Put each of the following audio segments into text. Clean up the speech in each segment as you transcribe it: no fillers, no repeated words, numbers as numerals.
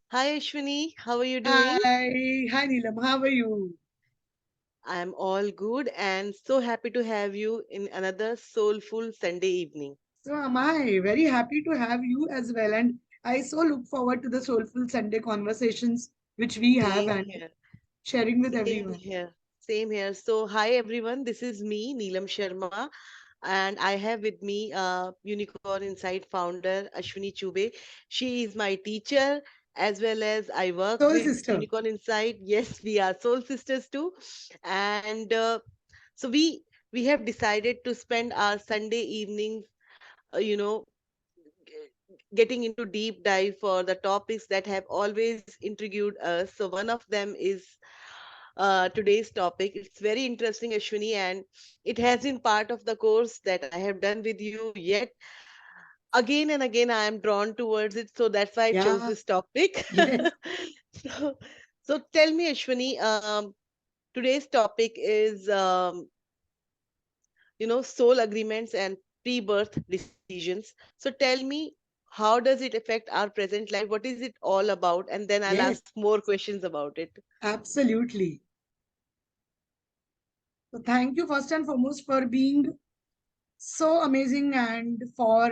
Hi Ashwini, how are you doing? Hi Neelam, how are you? I'm all good and so happy to have you in another soulful Sunday evening. So am I very happy to have you as well, and I so look forward to the Soulful Sunday conversations which we have Same and here. sharing with Same everyone. here. Same here. So, hi everyone, this is me, Neelam Sharma, and I have with me Unicorn Insight founder Ashwini Chube. She is my teacher as well as I work Soul with sister. Unicorn Insight. Yes, we are soul sisters too. And so we have decided to spend our Sunday evenings, uh, you know, getting into deep dive for the topics that have always intrigued us. So one of them is today's topic. It's very interesting, Ashwini, and it has been part of the course that I have done with you. Yet again and again, I am drawn towards it. So that's why I chose Yeah, this topic. yes. so, so tell me, Ashwini, today's topic is soul agreements and pre-birth decisions. So tell me, how does it affect our present life? What is it all about? And then I'll Yes, ask more questions about it. absolutely. So thank you first and foremost for being so amazing and for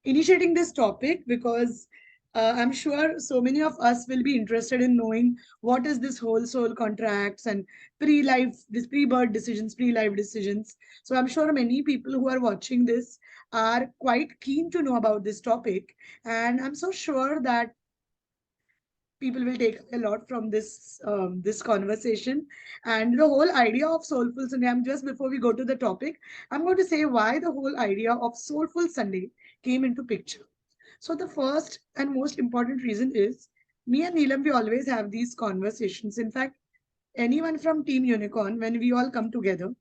initiating this topic because I'm sure so many of us will be interested in knowing what is this whole soul contracts and pre-life, this pre-birth decisions, pre-life decisions. So I'm sure many people who are watching this are quite keen to know about this topic, and I'm so sure that people will take a lot from this conversation and the whole idea of soulful sunday. I'm just before we go to the topic, I'm going to say why the whole idea of soulful sunday came into picture. So the first and most important reason is me and Neelam, we always have these conversations. In fact, anyone from Team Unicorn, when we all come together,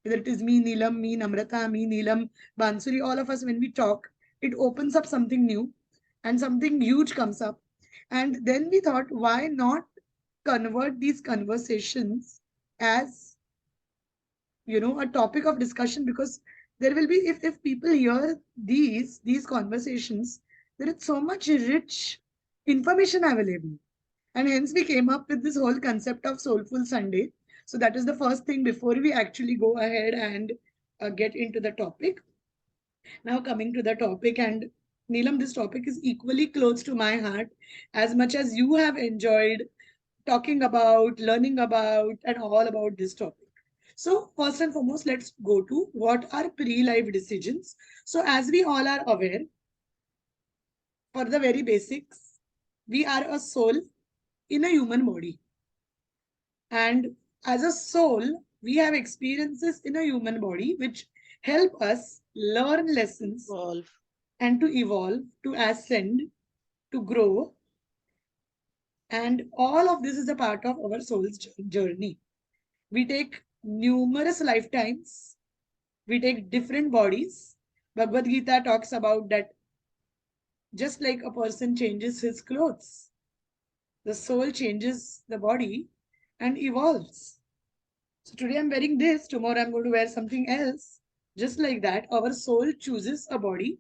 whether it is me, Neelam, me, Namrata, me, Neelam, Bansuri, all of us, when we talk, it opens up something new and something huge comes up. And then we thought, why not convert these conversations as, a topic of discussion? Because there will be, if people hear these conversations, there is so much rich information available, and hence we came up with this whole concept of Soulful Sunday. So that is the first thing before we actually go ahead and get into the topic. Now, coming to the topic, and Neelam, this topic is equally close to my heart as much as you have enjoyed talking about, learning about, and all about this topic. So, first and foremost, let's go to what are pre life decisions. So, as we all are aware, for the very basics, we are a soul in a human body. And as a soul, we have experiences in a human body which help us learn lessons Evolve. and to evolve, to ascend, to grow. And all of this is a part of our soul's journey. We take numerous lifetimes, we take different bodies. Bhagavad Gita talks about that just like a person changes his clothes, the soul changes the body and evolves. So today I'm wearing this, tomorrow I'm going to wear something else. Just like that, our soul chooses a body,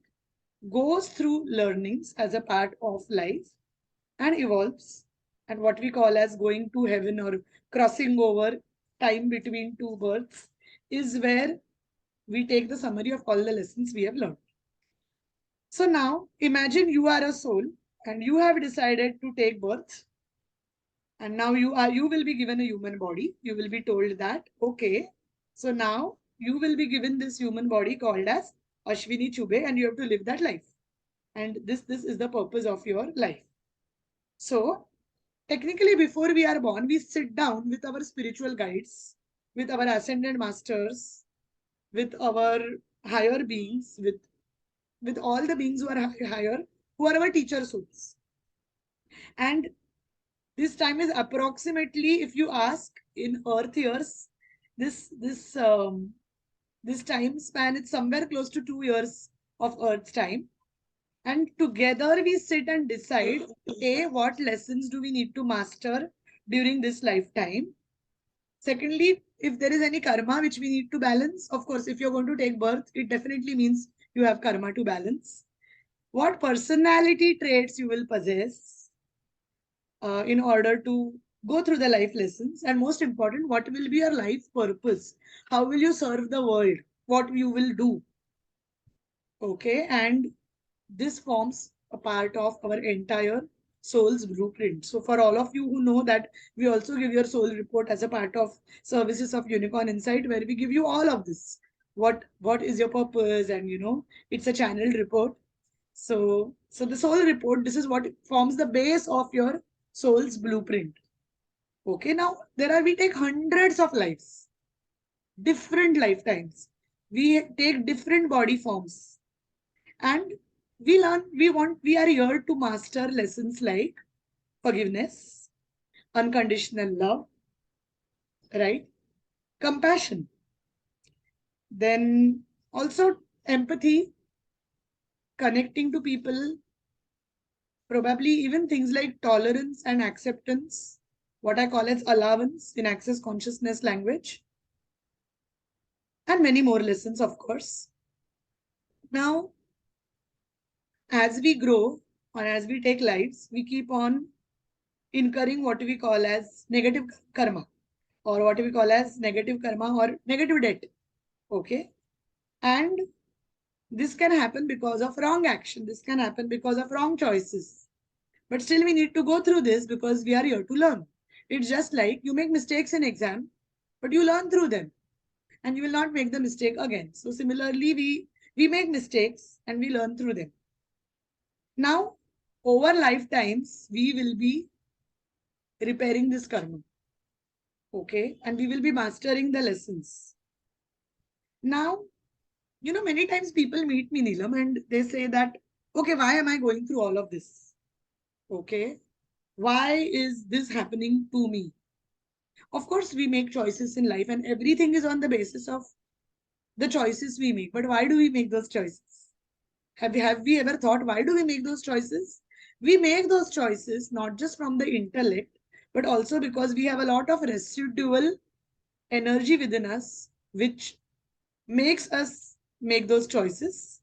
goes through learnings as a part of life, and evolves. And what we call as going to heaven or crossing over time between two births is where we take the summary of all the lessons we have learned. So now imagine you are a soul and you have decided to take birth, and now you will be given a human body. You will be told that okay, so now you will be given this human body called as Ashwini Chube, and you have to live that life, and this is the purpose of your life. So technically, before we are born, we sit down with our spiritual guides, with our ascended masters, with our higher beings, with all the beings who are higher, who are our teacher souls. And this time is approximately, if you ask in earth years, this this time span is somewhere close to 2 years of earth's time. And together we sit and decide, a, what lessons do we need to master during this lifetime. Secondly, if there is any karma which we need to balance, of course, if you're going to take birth, it definitely means you have karma to balance. what personality traits you will possess in order to go through the life lessons, and most important, what will be your life purpose, how will you serve the world, what you will do. Okay, and this forms a part of our entire soul's blueprint. So for all of you who know that, we also give your soul report as a part of services of Unicorn Insight, where we give you all of this, what is your purpose, and it's a channeled report. So the soul report, this is what forms the base of your soul's blueprint. Okay, now we take hundreds of lives, different lifetimes. We take different body forms, and we are here to master lessons like forgiveness, unconditional love, right? Compassion. Then also empathy, connecting to people, probably even things like tolerance and acceptance, what I call as allowance in access consciousness language, and many more lessons, of course. Now, as we grow or as we take lives, we keep on incurring what we call as negative karma, or what we call as negative karma or negative debt. Okay. And this can happen because of wrong action. This can happen because of wrong choices. But still, we need to go through this because we are here to learn. It's just like you make mistakes in exam, but you learn through them and you will not make the mistake again. So similarly, we make mistakes and we learn through them. Now, over lifetimes, we will be repairing this karma. Okay. And we will be mastering the lessons. Now, many times people meet me, Neelam, and they say that, okay, why am I going through all of this? Okay. Why is this happening to me? Of course, we make choices in life, and everything is on the basis of the choices we make. But why do we make those choices? Have we ever thought, why do we make those choices? We make those choices not just from the intellect, but also because we have a lot of residual energy within us, which makes us make those choices.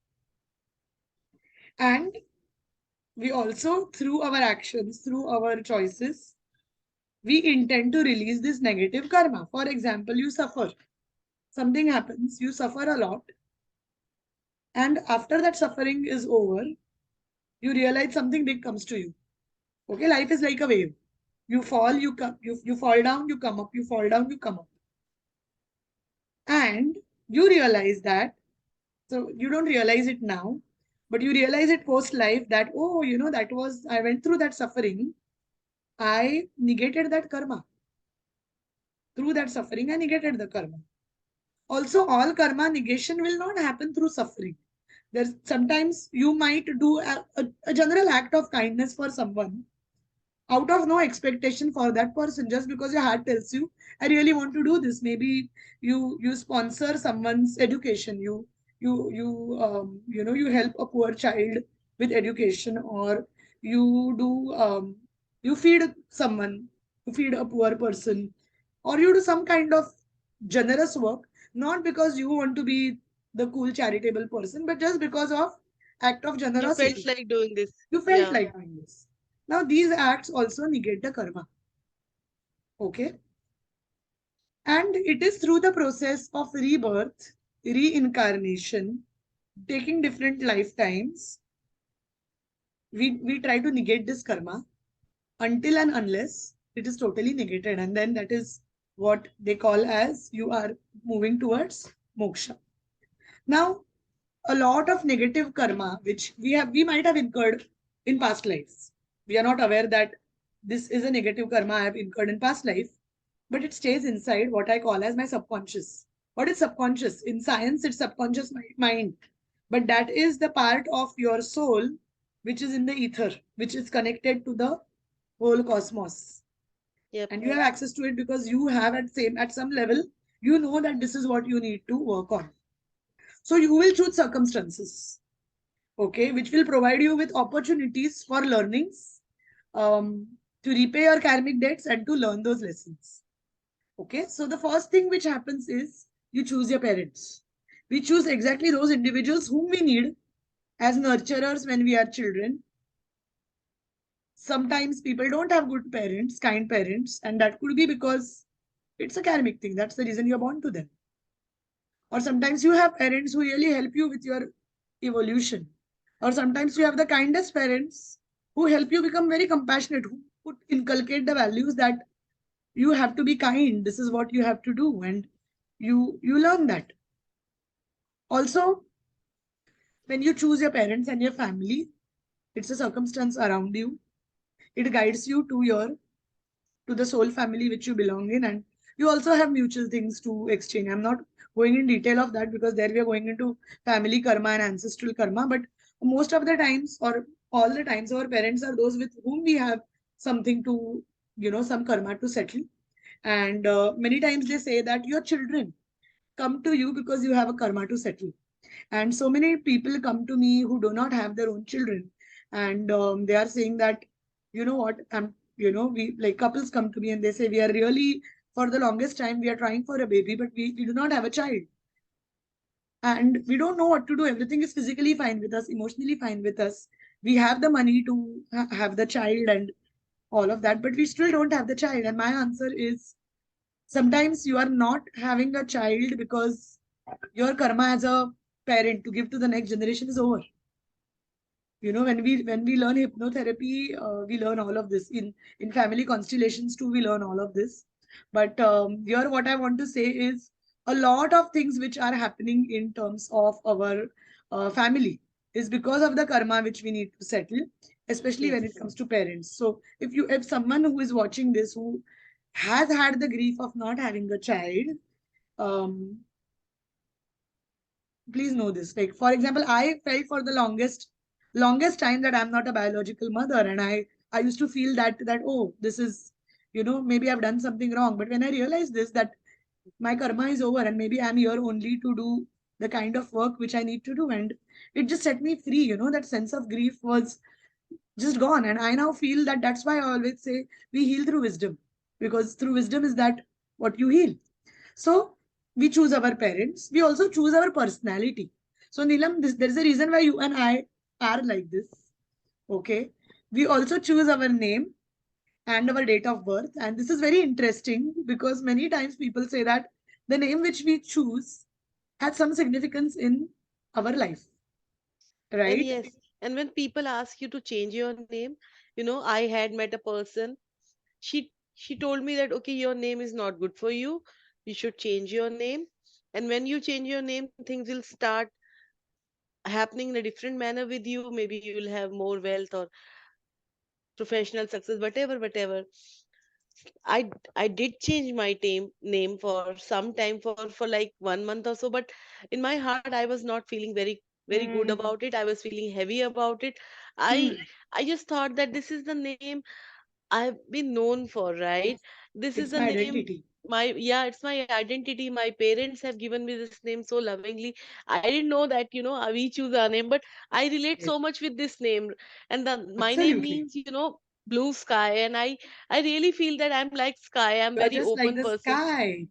And we also, through our actions, through our choices, we intend to release this negative karma. For example, you suffer. Something happens, you suffer a lot. And after that suffering is over, you realize something big comes to you. Okay, life is like a wave. You fall, you come, you fall down, you come up, you fall down, you come up. And you realize that, so you don't realize it now, but you realize it post life that, oh, I went through that suffering. I negated that karma. Through that suffering, I negated the karma. Also, all karma negation will not happen through suffering. There's sometimes you might do a general act of kindness for someone out of no expectation for that person, just because your heart tells you, I really want to do this. Maybe you sponsor someone's education. You help a poor child with education, or you do you feed someone, you feed a poor person, or you do some kind of generous work, not because you want to be the cool charitable person, but just because of act of You felt generosity. like doing this. You felt Yeah. like doing this. Now, these acts also negate the karma. Okay. And it is through the process of rebirth, reincarnation, taking different lifetimes, we try to negate this karma until and unless it is totally negated. And then that is what they call as you are moving towards moksha. Now, a lot of negative karma, which we might have incurred in past lives. We are not aware that this is a negative karma I have incurred in past life, but it stays inside what I call as my subconscious. What is subconscious? In science, it's subconscious mind. But that is the part of your soul which is in the ether, which is connected to the whole cosmos. Yep. And you have access to it because you have at some level, you know that this is what you need to work on. So you will choose circumstances, okay, which will provide you with opportunities for learnings, um, to repay your karmic debts and to learn those lessons. Okay, so the first thing which happens is you choose your parents. We choose exactly those individuals whom we need as nurturers when we are children, sometimes people don't have good parents, kind parents, and that could be because it's a karmic thing. That's the reason you're born to them. Or sometimes you have parents who really help you with your evolution. Or sometimes you have the kindest parents who help you become very compassionate, who put inculcate the values that you have to be kind. This is what you have to do, and you learn that. Also, when you choose your parents and your family, it's a circumstance around you. It guides you to the soul family which you belong in, and you also have mutual things to exchange. I'm not going in detail of that because there we are going into family karma and ancestral karma, but most of the times or all the times our parents are those with whom we have something to, some karma to settle. And many times they say that your children come to you because you have a karma to settle. And so many people come to me who do not have their own children, and they are saying that, what, we like couples come to me and they say we are really, for the longest time we are trying for a baby, but we do not have a child, and we don't know what to do. Everything is physically fine with us, emotionally fine with us. We have the money to have the child and all of that, but we still don't have the child. And my answer is, sometimes you are not having a child because your karma as a parent to give to the next generation is over. When we learn hypnotherapy, we learn all of this. In family constellations too, we learn all of this. But here what I want to say is, a lot of things which are happening in terms of our family is because of the karma which we need to settle, especially when it Yes. comes to parents. So if someone who is watching this, who has had the grief of not having a child, um, please know this. Like, for example, I felt for the longest time that I'm not a biological mother, and I used to feel that, oh, this is, maybe I've done something wrong. But when I realized this, that my karma is over and maybe I'm here only to do the kind of work which I need to do, and it just set me free. That sense of grief was just gone, and I now feel that that's why I always say we heal through wisdom, because through wisdom is that what you heal. So we choose our parents. We also choose our personality. So Neelam, there's a reason why you and I are like this. Okay. We also choose our name and our date of birth. And this is very interesting because many times people say that the name which we choose has some significance in our life, And right? yes, and when people ask you to change your name, I had met a person. She told me that, okay, your name is not good for you. You should change your name. And when you change your name, things will start happening in a different manner with you. Maybe you will have more wealth or professional success, whatever. I did change my name for some time, for like 1 month or so, but in my heart I was not feeling very good Hmm. about it. I was feeling heavy about it. Hmm. I just thought that this is the name I've been known for, right? This is It's the my name, identity. yeah, it's my identity. My parents have given me this name so lovingly. I didn't know that, we choose our name, but I relate Yes, so much with this name. And my name absolutely. means, blue sky. And I really feel that I'm like sky. I'm You are very just like open the person. sky.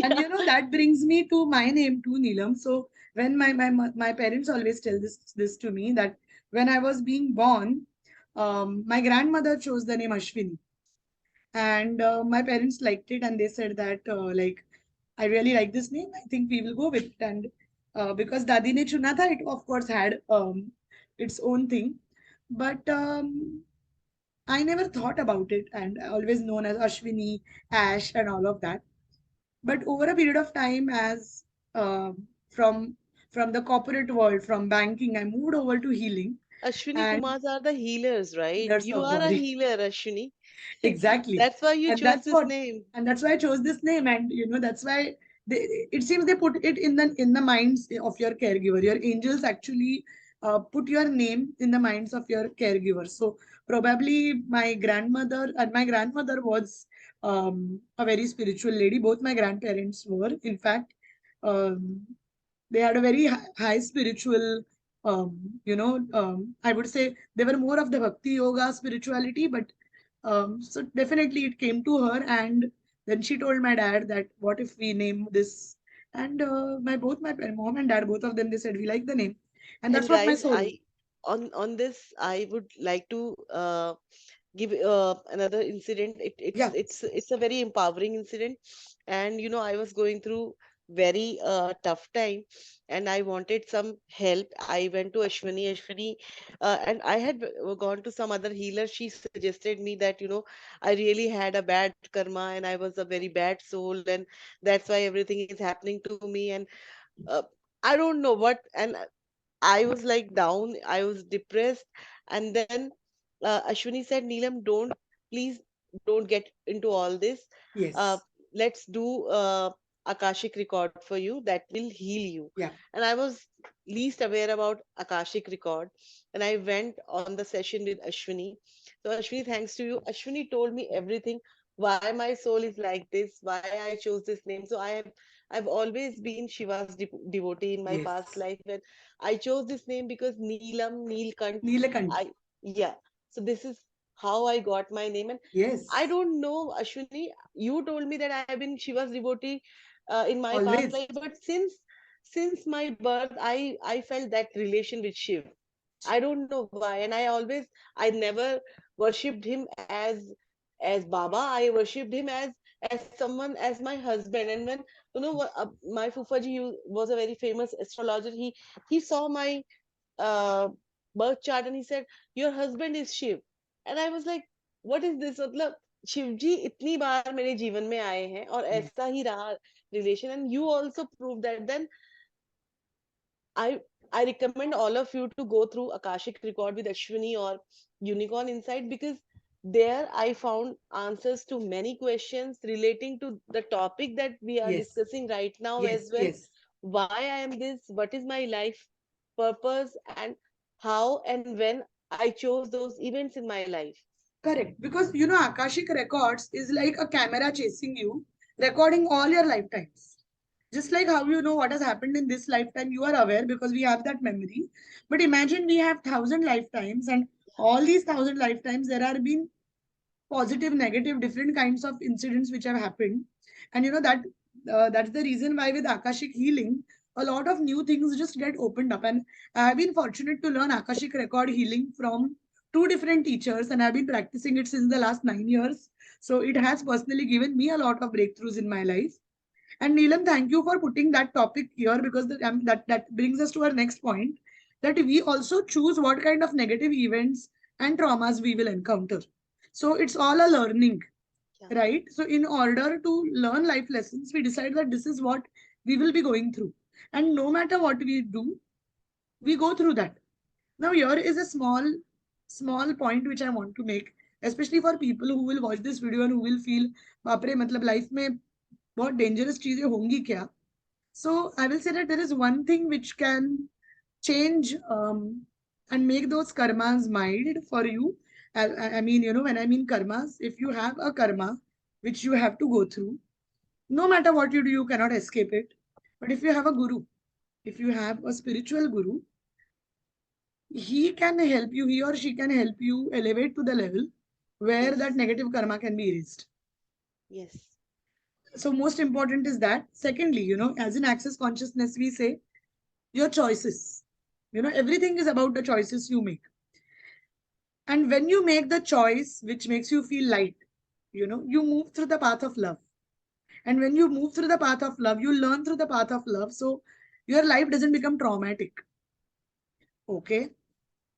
And Yeah. that brings me to my name too, Neelam. So when my parents always tell this to me, that when I was being born, my grandmother chose the name Ashwini, and my parents liked it, and they said that, like, I really like this name. I think we will go with it. And because Dadi ne chuna tha, it of course had its own thing, but I never thought about it, and always known as Ashwini, Ash, and all of that. But over a period of time, as from the corporate world, from banking, I moved over to healing Ashwini and Kumars are the healers, right? healers You of are a body. healer, Ashwini. Exactly. That's why you And chose that's this what, name. and that's why I chose this name. And that's why it seems they put it in the minds of your caregiver. Your angels actually put your name in the minds of your caregiver. So probably my grandmother was a very spiritual lady. Both my grandparents were. In fact, um, they had a very high spiritual, I would say they were more of the bhakti yoga spirituality, but so definitely it came to her, and then she told my dad that what if we name this, and my mom and dad, both of them, they said we like the name, and that's And what my guys, soul. on this, I would like to give another incident. Yeah. It's a very empowering incident. And I was going through very tough time, and I wanted some help. I went to Ashwini, and I had gone to some other healer. She suggested me that I really had a bad karma, and I was a very bad soul, and that's why everything is happening to me. And uh, I don't know what. And I was like down, I was depressed. And then Ashwini said, Neelam, please don't get into all this. Uh, Yes. let's do Akashic record for you that will heal you. Yeah. And I was least aware about Akashic record. And I went on the session with Ashwini. So, Ashwini, thanks to you, Ashwini told me everything, why my soul is like this, why I chose this name. So, I've always been Shiva's devotee in my past Yes. life. And I chose this name because Neelam, Neelkant, Neelakant. I, yeah. So this is how I got my name. And I Yes. don't know, Ashwini, you told me that I have been Shiva's devotee in my past Always. life, but since my birth, I felt that relation with Shiv. I don't know why, and I never worshipped him as Baba. I worshipped him as someone, as my husband. And when my Fufaji, he was a very famous astrologer. He saw my uh, birth chart, and he said, "Your husband is Shiv." And I was like, "What is this?" मतलब शिव जी इतनी बार मेरे जीवन में आए हैं और Yes. ऐसा ही रहा relation. And you also proved that. Then I I recommend all of you to go through Akashic Record with Ashwini or Unicorn Insight, because there I found answers to many questions relating to the topic that we are Yes. discussing right now as Yes. well. Yes. Why I am this, what is my life purpose, and how and when I chose those events in my life. Correct. Because Akashic Records is like a camera chasing you, recording all your lifetimes. Just like how you know what has happened in this lifetime, you are aware because we have that memory. But imagine we have 1,000 lifetimes, and all these 1,000 lifetimes, there are been positive, negative, different kinds of incidents which have happened. And that's the reason why with Akashic healing, a lot of new things just get opened up. And I have been fortunate to learn Akashic record healing from two different teachers, and I've been practicing it since the last 9 years. So it has personally given me a lot of breakthroughs in my life. And Neelam, thank you for putting that topic here, because that brings us to our next point, that we also choose what kind of negative events and traumas we will encounter. So it's all a learning, Yeah, right? So in order to learn life lessons, we decide that this is what we will be going through. And no matter what we do, we go through that. Now, here is a small point which I want to make, especially for people who will watch this video and who will feel, बाप रे मतलब life में बहुत dangerous चीजें होंगी क्या? So I will say that there is one thing which can change and make those karmas mild for you. I mean, when I mean karmas, if you have a karma which you have to go through, no matter what you do, you cannot escape it. But if you have a guru, if you have a spiritual guru, he can help you, he or she can help you elevate to the level where yes, that negative karma can be erased. yes, So, most important is that. Secondly, as in access consciousness, we say your choices. Everything is about the choices you make. And when you make the choice which makes you feel light, you move through the path of love. And when you move through the path of love, you learn through the path of love. So your life doesn't become traumatic. Okay.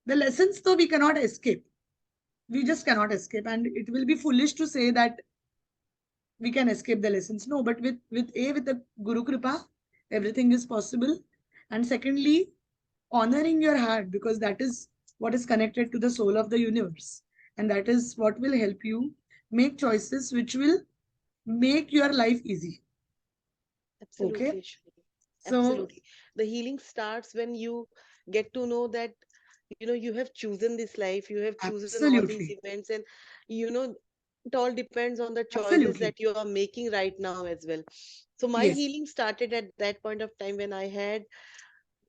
The lessons, though, we cannot escape. We just cannot escape. And it will be foolish to say that we can escape the lessons. No, but with the Guru Kripa, everything is possible. And secondly, honoring your heart, because that is what is connected to the soul of the universe. And that is what will help you make choices which will make your life easy. Okay. absolutely, Ashwini. So, Absolutely. The healing starts when you get to know that you have chosen this life, you have chosen all these absolutely. events. And you know it all depends on the choices Absolutely. that you are making right now as well. So my Yes. healing started at that point of time when I had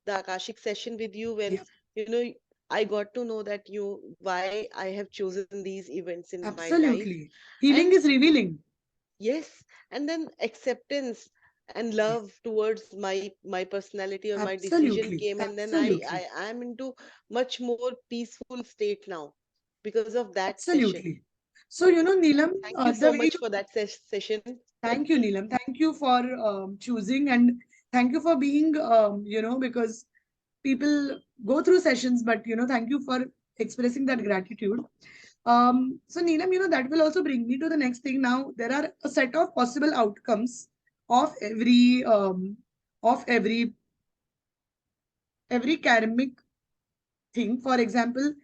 the Akashic session with you, when Yeah. you know I got to know that why I have chosen these events in my life. Absolutely. And Healing is revealing. yes, and then acceptance. and love towards my personality or my decision Absolutely. came, and then Absolutely. I am into much more peaceful state now because of that session. Absolutely. So, Neelam, Thank you the so way much you for that session. thank you, Neelam. Thank you for choosing, and thank you for being, because people go through sessions, but, thank you for expressing that gratitude. So, Neelam, that will also bring me to the next thing. Now, there are a set of possible outcomes of of every karmic thing. For example,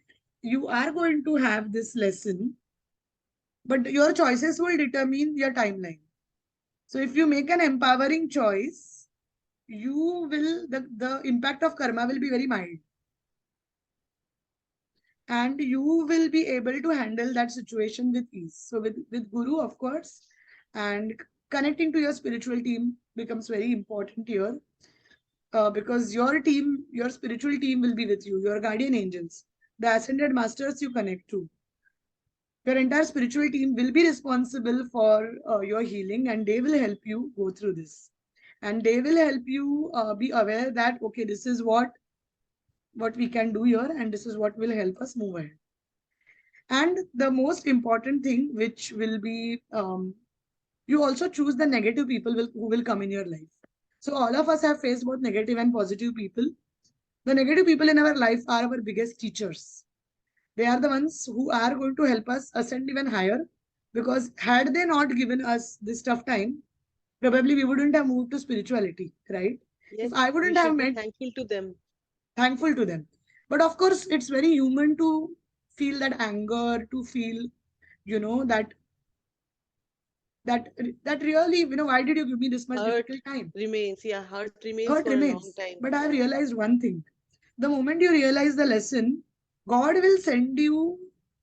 you are going to have this lesson, but your choices will determine your timeline. So if you make an empowering choice, you will the impact of karma will be very mild, and you will be able to handle that situation with ease. So with Guru, of course, and connecting to your spiritual team becomes very important here, because your spiritual team will be with you, your guardian angels, the ascended masters you connect to. Your entire spiritual team will be responsible for your healing, and they will help you go through this, and they will help you be aware that okay, this is what we can do here, and this is what will help us move ahead. And the most important thing, which will be, you also choose the negative people who will come in your life. So all of us have faced both negative and positive people. The negative people in our life are our biggest teachers. They are the ones who are going to help us ascend even higher, because had they not given us this tough time, probably we wouldn't have moved to spirituality, right? If Yes, I we wouldn't have should be met, thankful to them. thankful to them. But of course, it's very human to feel that anger, to feel, you know, that that that really, why did you give me this much Hurt difficult time? remains. Yeah, hurt remains Hurt for a long remains. time. But I've realized one thing. The moment you realize the lesson, God will send you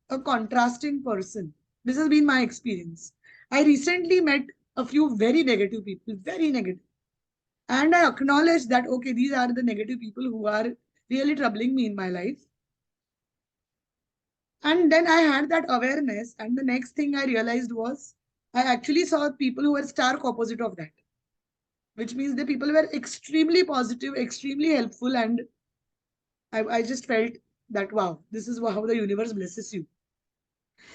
a contrasting person. This has been my experience. I recently met a few very negative people, very negative. And I acknowledge that, okay, these are the negative people who are really troubling me in my life. And then I had that awareness. And the next thing I realized was I actually saw people who were stark opposite of that, which means the people were extremely positive, extremely helpful. And I just felt that, wow, this is how the universe blesses you.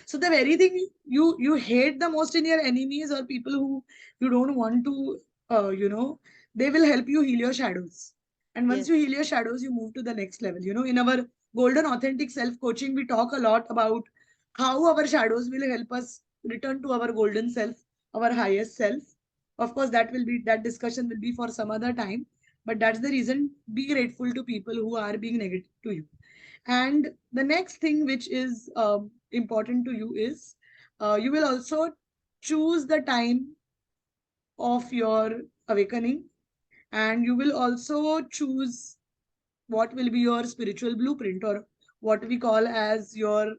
So the very thing you hate the most in your enemies, or people who you don't want to, they will help you heal your shadows. And once you Yes, heal your shadows, you move to the next level. In our golden authentic self coaching, we talk a lot about how our shadows will help us return to our golden self, our highest self. Of course, that discussion will be for some other time. But that's the reason. Be grateful to people who are being negative to you. And the next thing which is important to you is, you will also choose the time of your awakening, and you will also choose what will be your spiritual blueprint, or what we call as your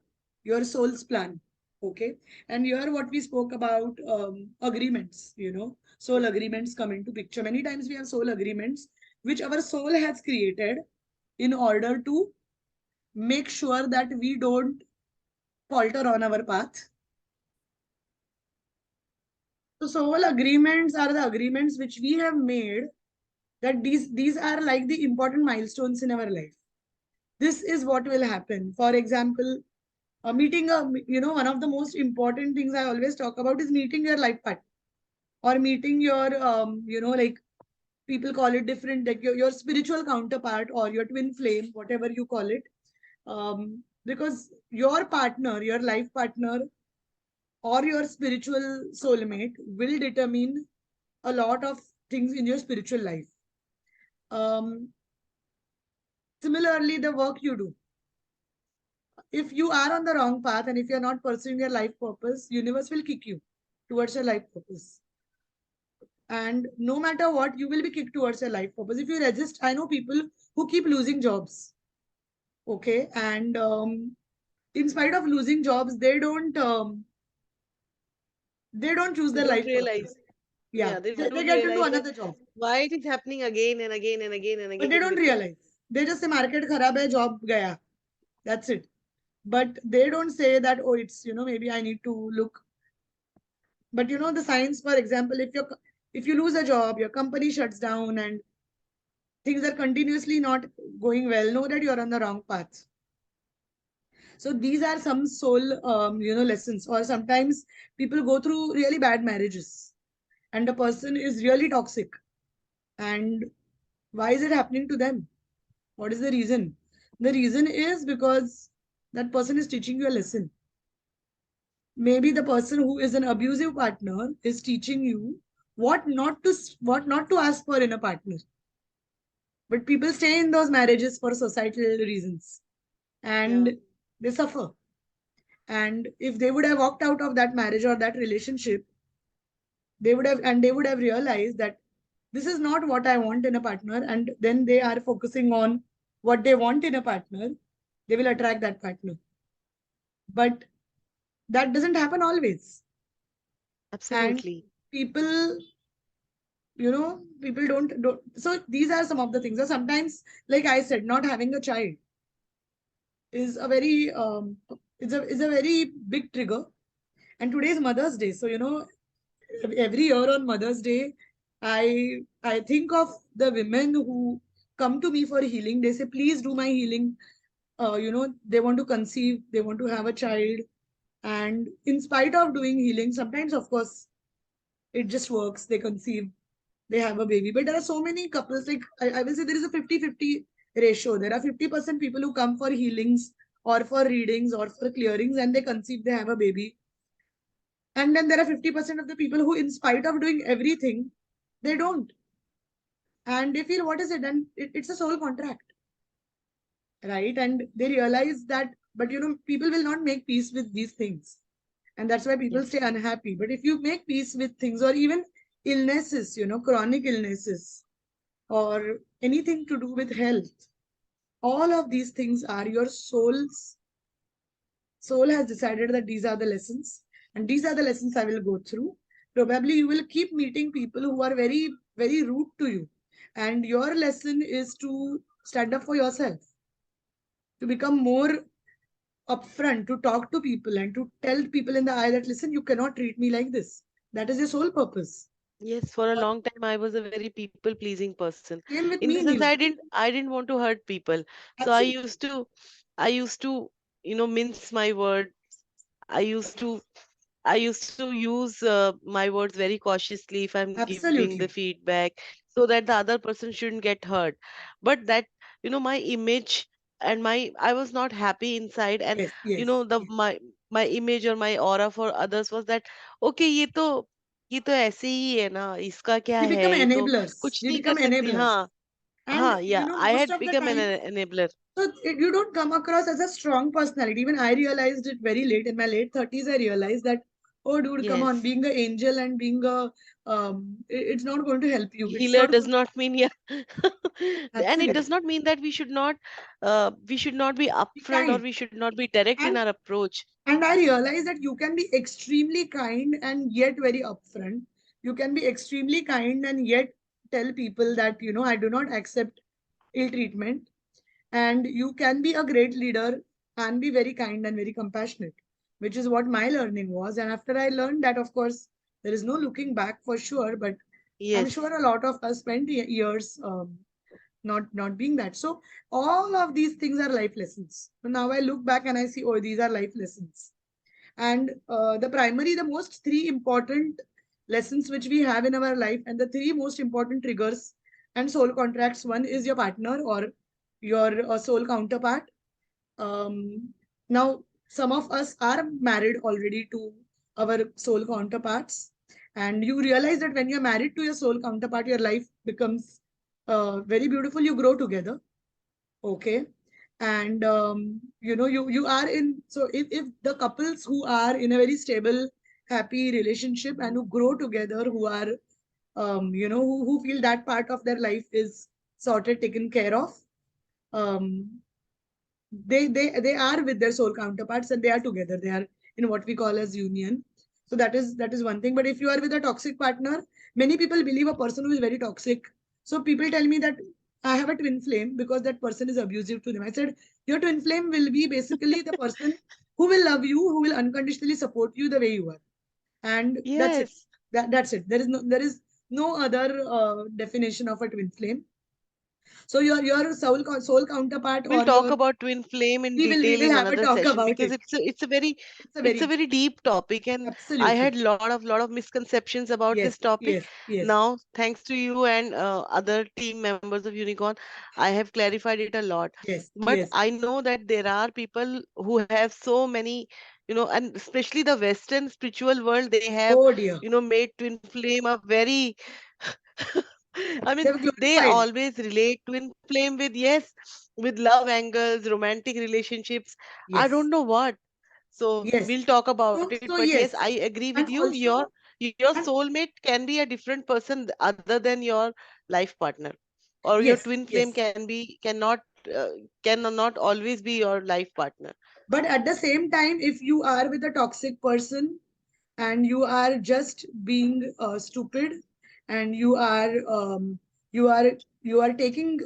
soul's plan. Okay. And here what we spoke about, agreements, soul agreements come into picture. Many times we have soul agreements which our soul has created in order to make sure that we don't falter on our path. So soul agreements are the agreements which we have made, that these are like the important milestones in our life. This is what will happen. For example, meeting a one of the most important things I always talk about is meeting your life partner, or meeting your like people call it different, like your spiritual counterpart or your twin flame, whatever you call it. Because your partner, your life partner, or your spiritual soulmate will determine a lot of things in your spiritual life. Um, Similarly, the work you do. If you are on the wrong path and if you're not pursuing your life purpose, universe will kick you towards your life purpose. And no matter what, you will be kicked towards your life purpose. If you resist, I know people who keep losing jobs. Okay. And in spite of losing jobs, they don't choose they their don't life purpose. realize. Yeah. Yeah, they They don't get into realize that another job. why it is happening again and again and again and But they again don't with them. realize. They just say market kharab hai, job gaya. That's it. But they don't say that, oh, it's, maybe I need to look. But the science, for example, if you're If you lose a job, your company shuts down, and things are continuously not going well, know that you're on the wrong path. So these are some soul, lessons. Or sometimes people go through really bad marriages, and the person is really toxic. And why is it happening to them? What is the reason? The reason is because that person is teaching you a lesson. Maybe the person who is an abusive partner is teaching you what not to ask for in a partner. But people stay in those marriages for societal reasons, Yeah, and they suffer. And if they would have walked out of that marriage or that relationship, they would have realized that this is not what I want in a partner, and then they are focusing on what they want in a partner, they will attract that partner. But that doesn't happen always. And absolutely. people, people don't. So these are some of the things. So sometimes, like I said, not having a child is a very is a very big trigger. And today is Mother's Day, so every year on Mother's Day, I think of the women who come to me for healing. They say, please do my healing. They want to conceive, they want to have a child, and in spite of doing healing, sometimes, of course, it just works. They conceive, they have a baby. But there are so many couples, like I will say there is a 50-50 ratio. There are 50% people who come for healings or for readings or for clearings, and they conceive, they have a baby. And then there are 50% of the people who, in spite of doing everything, they don't. And they feel, what is it? And it's a soul contract, right? And they realize that, but people will not make peace with these things. And that's why people stay Yes. unhappy. But if you make peace with things, or even illnesses, chronic illnesses, or anything to do with health, all of these things are your soul has decided that these are the lessons, and these are the lessons I will go through. Probably you will keep meeting people who are very, very rude to you. And your lesson is to stand up for yourself, to become more upfront, to talk to people and to tell people in the eye that, listen, you cannot treat me like this. That is your sole purpose. Yes, for a Or long time I was a very people pleasing person. same with In the me, sense Neelam. I didn't want to hurt people. So Absolutely. I used to, mince my words. I used to I used to use my words very cautiously if I'm giving the Absolutely. feedback, so that the other person shouldn't get hurt. But that, my image and I was not happy inside, and Yes, yes, the yes. my image or my aura for others was that, okay, ये तो ऐसे ही है ना, इसका क्या We है, become ये तो enablers. कुछ We नहीं कर become सकती. enablers. हाँ. And हाँ, yeah, I most had of the become an time, enabler. so you don't come across as a strong personality. Even I realized it very late. In my late 30s, I realized that, oh, dude, come on, Yes. being an angel and being it's not going to help you. It's Healer not does going not mean, yeah. And it absolutely does not mean that we should not be be upfront, or kind. we should not be direct in And our approach. and I realized that you can be extremely kind and yet very upfront. You can be extremely kind and yet tell people that, I do not accept ill treatment. And you can be a great leader and be very kind and very compassionate, which is what my learning was. And after I learned that, of course, there is no looking back for sure, but I'm sure Yes. a lot of us spent years not being that. So all of these things are life lessons. So now I look back and I see, oh, these are life lessons. And the most three important lessons which we have in our life, and the three most important triggers and soul contracts. One is your partner or your soul counterpart. Now, some of us are married already to our soul counterparts, and you realize that when you're married to your soul counterpart, your life becomes very beautiful. You grow together. Okay. And you are in, so if the couples who are in a very stable, happy relationship and who grow together, who are who feel that part of their life is sorted, taken care of, um they are with their soul counterparts and they are together, they are in what we call as union. So that is one thing. But if you are with a toxic partner, many people believe a person who is very toxic. So people tell me that I have a twin flame because that person is abusive to them. I said, your twin flame will be basically the person who will love you, who will unconditionally support you the way you are, and that's it. Yes. That's it. There is no other definition of a twin flame. So your soul counterpart We'll or talk your, about twin flame in we detail will in have a another talk session, about because it. It's a it's a very, very deep topic, and I absolutely, had lot of misconceptions about yes, this topic. yes, yes, Now, thanks to you and other team members of Unicorn, I have clarified it a lot. yes, But yes. I know that there are people who have so many, and especially the Western spiritual world, they have, Oh dear, made twin flame a very I mean, they were they glorified. always relate twin flame with, yes, with love angles, romantic relationships. I Yes, don't know what. So yes. we'll talk about So it. But so yes, I yes, agree with and you. also, Your and soulmate can be a different person other than your life partner, or your yes, twin flame yes. cannot always be your life partner. But at the same time, if you are with a toxic person and you are just being stupid, and you are taking,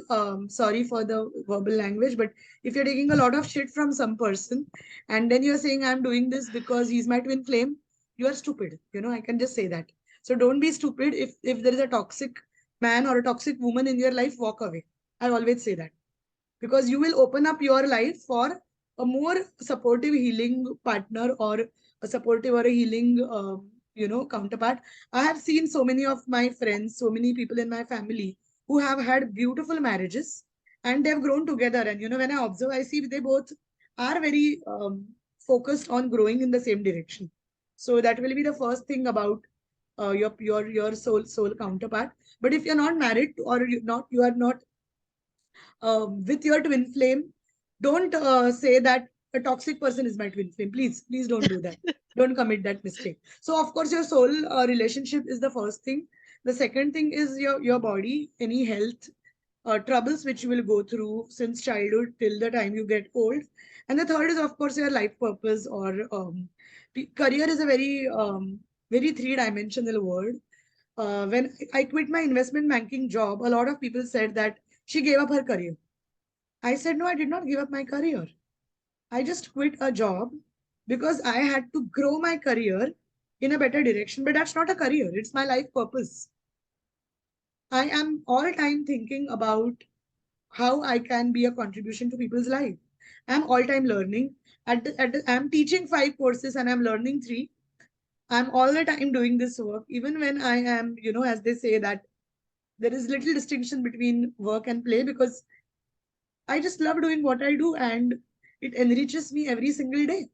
sorry for the verbal language, but if you're taking a lot of shit from some person and then you're saying I'm doing this because he's my twin flame, you are stupid. I can just say that. So don't be stupid. If there is a toxic man or a toxic woman in your life, walk away. I always say that, because you will open up your life for a more supportive healing partner, or a supportive or a healing counterpart. I have seen so many of my friends, so many people in my family who have had beautiful marriages, and they've grown together. And when I observe, I see they both are very focused on growing in the same direction. So that will be the first thing about your soul counterpart. But if you're not married, or you are not with your twin flame, don't say that a toxic person is my twin flame. Please don't do that. Don't commit that mistake. So, of course, your soul relationship is the first thing. The second thing is your body, any health troubles which you will go through since childhood till the time you get old. And the third is, of course, your life purpose, or career is a very three-dimensional word. When I quit my investment banking job, a lot of people said that she gave up her career. I said, no, I did not give up my career. I just quit a job because I had to grow my career in a better direction. But that's not a career, it's my life purpose. I am all time thinking about how I can be a contribution to people's life. I'm all time learning. I'm teaching 5 courses and I'm learning 3. I'm all the time doing this work, even when I am, as they say, that there is little distinction between work and play, because I just love doing what I do, and it enriches me every single day.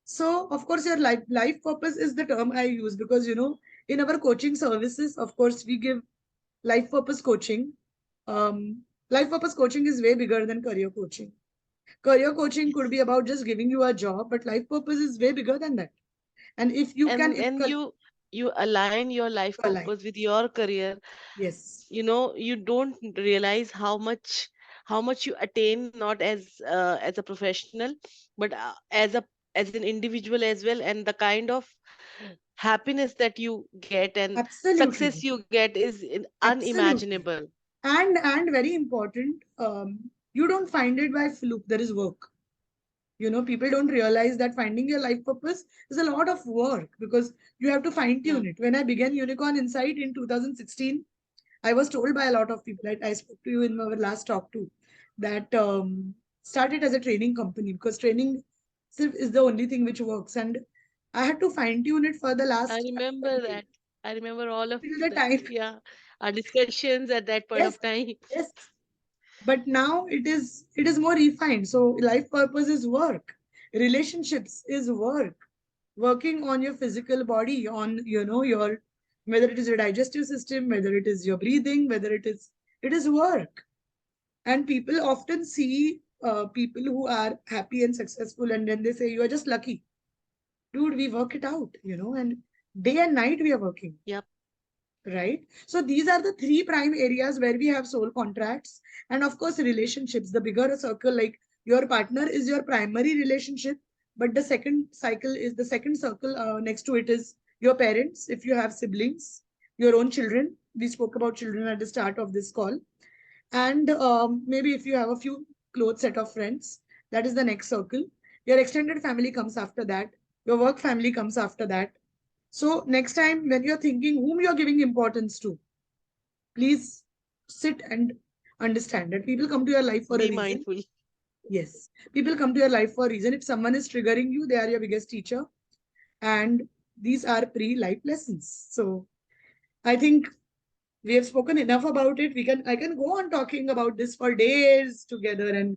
So, of course, your life purpose is the term I use, because in our coaching services, of course, we give life purpose coaching. Life purpose coaching is way bigger than career coaching. Career coaching could be about just giving you a job, but life purpose is way bigger than that. And if you can, And you align your life align, purpose with your career, yes, you don't realize how much you attain, not as a professional, but as an individual as well, and the kind of happiness that you get and success absolutely, you get is absolutely. unimaginable. And very important, you don't find it by fluke. There is work. People don't realize that finding your life purpose is a lot of work, because you have to fine Yeah, tune it. When I began Unicorn Insight in 2016, I was told by a lot of people, I spoke to you in our last talk too, that started as a training company, because training is the only thing which works. And I had to fine tune it for the I last 5 remember years that. I remember all of till the the, time. yeah, our discussions at that point Yes, of time. yes. But now it is more refined. So life purpose is work, relationships is work, working on your physical body, on your, whether it is your digestive system, whether it is your breathing, whether it is work. And people often see people who are happy and successful, and then they say you are just lucky. Dude, we work it out, and day and night we are working, Yep. right? So these are the three prime areas where we have soul contracts. And of course, relationships, the bigger a circle, like your partner is your primary relationship, but the second circle next to it is your parents, if you have siblings, your own children. We spoke about children at the start of this call. And maybe if you have a few close set of friends, that is the next circle. Your extended family comes after that. Your work family comes after that. So next time when you're thinking whom you're giving importance to, please sit and understand that people come to your life for a Be reason. mindful. Yes, people come to your life for a reason. If someone is triggering you, they are your biggest teacher. And these are pre-life lessons. So I think we have spoken enough about it. I can go on talking about this for days together, and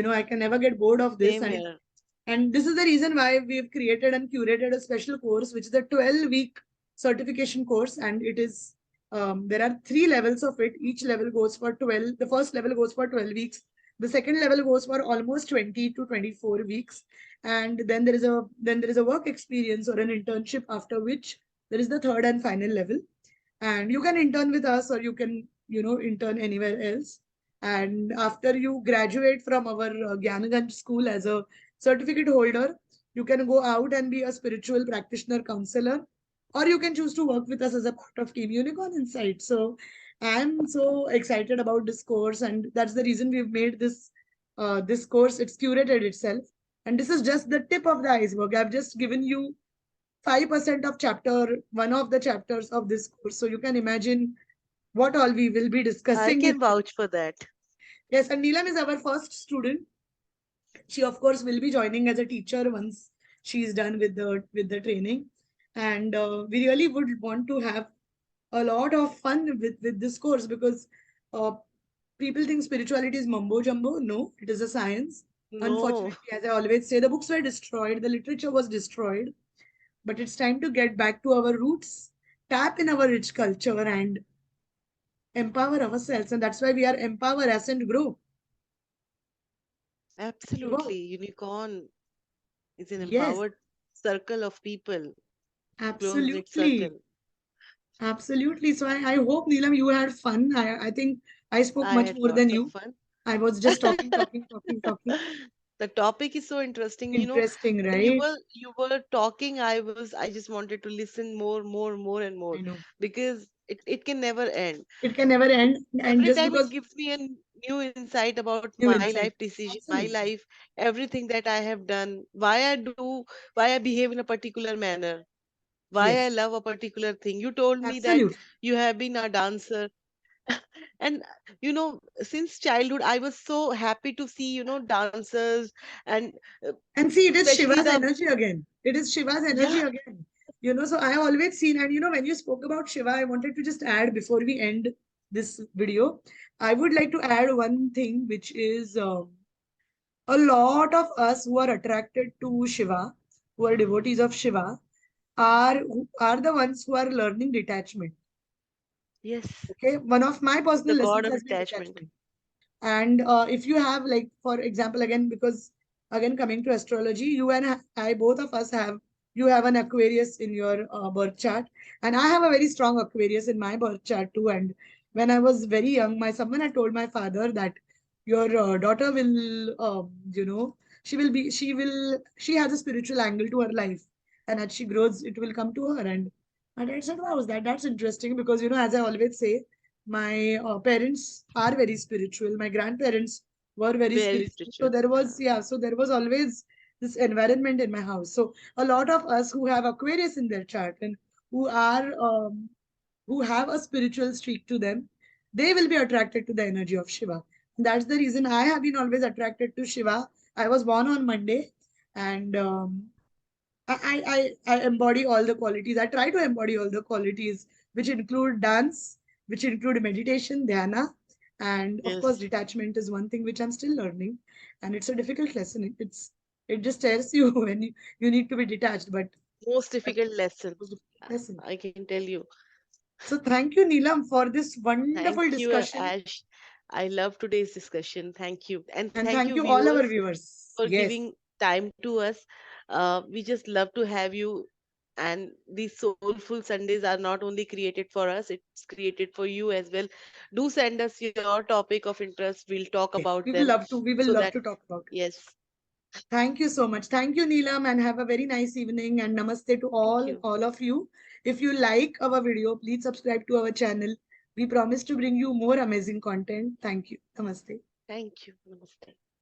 I can never get bored of this. Same And here. and this is the reason why we've created and curated a special course, which is a 12-week certification course. And it is, there are three levels of it. Each level goes for 12. The first level goes for 12 weeks. The second level goes for almost 20 to 24 weeks. And then there is a work experience or an internship, after which there is the third and final level. And you can intern with us, or you can intern anywhere else. And after you graduate from our Gyanaganj school as a certificate holder, you can go out and be a spiritual practitioner counselor, or you can choose to work with us as a part of Team Unicorn Insight. So I'm so excited about this course, and that's the reason we've made this course. It's curated itself, and this is just the tip of the iceberg. I've just given you 5% of one of the chapters of this course. So you can imagine what all we will be I discussing. can vouch for that. Yes, and Neelam is our first student. She, of course, will be joining as a teacher once she is done with the training. And we really would want to have a lot of fun with this course, because uh, people think spirituality is mumbo jumbo. No, it is a science. No, Unfortunately, as I always say, the books were destroyed, the literature was destroyed. But it's time to get back to our roots, tap in our rich culture, and empower ourselves. And that's why we are Empower Ascend Grow. absolutely. Evolve. Unicorn is an Yes, empowered circle of people, close knit absolutely. circle. Absolutely. So I hope, Neelam, you had fun. I think I spoke I much had more than lots of you. fun. I was just talking, talking, talking, talking. The topic is so interesting, Interesting, when you right? were talking, I just wanted to listen more, more, more and more, I know. because it can never end. It can never end. And Every just time it because gives me a new insight about new my life insight. decision, my Absolutely. life, everything that I have done, why I behave in a particular manner, why I Yes. love a particular thing. You told me that Absolutely. you have been a dancer. And since childhood I was so happy to see dancers, and uh, And see, it is especially Shiva's the energy again. It is Shiva's energy yeah. again. So I always seen, and when you spoke about Shiva, I wanted to just add before we end this video. I would like to add one thing, which is a lot of us who are attracted to Shiva, who are devotees of Shiva, are the ones who are learning detachment. Yes, Okay, one of my the personal god lessons of has been attachment. detachment. And if you have, like, for example, again, because again, coming to astrology, you and I, both of us you have an Aquarius in your birth chart, and I have a very strong Aquarius in my birth chart too. And when I was very young, someone had told my father that your daughter will, she has a spiritual angle to her life, and as she grows, it will come to her. And my dad said, "Wow, that's interesting," because as I always say, my parents are very spiritual. My grandparents were very Very spiritual. So spiritual. there was, yeah, so there was always this environment in my house. So a lot of us who have Aquarius in their chart, and who are who have a spiritual streak to them, they will be attracted to the energy of Shiva. That's the reason I have been always attracted to Shiva. I was born on Monday, and I embody all the qualities. I try to embody all the qualities, which include dance, which include meditation, dhyana, and of course, Yes, detachment is one thing which I'm still learning, and it's a difficult lesson. It just tears you when you need to be detached, most but difficult lesson, it's a difficult lesson. I can tell you. So thank you, Neelam, for this Thank wonderful you, discussion, Ash. I love today's discussion. Thank you, and and thank thank you, you all our viewers, viewers. for Yes, giving time to us. We just love to have you. And these soulful Sundays are not only created for us, it's created for you as well. Do send us your topic of interest. We'll talk yes, about we them will love to. We so will that, love to talk about. yes, Thank you so much. Thank you, Neelam, and have a very nice evening. And namaste to thank you. all of you. If you like our video, please subscribe to our channel. We promise to bring you more amazing content. Thank you. Namaste. Thank you. Namaste.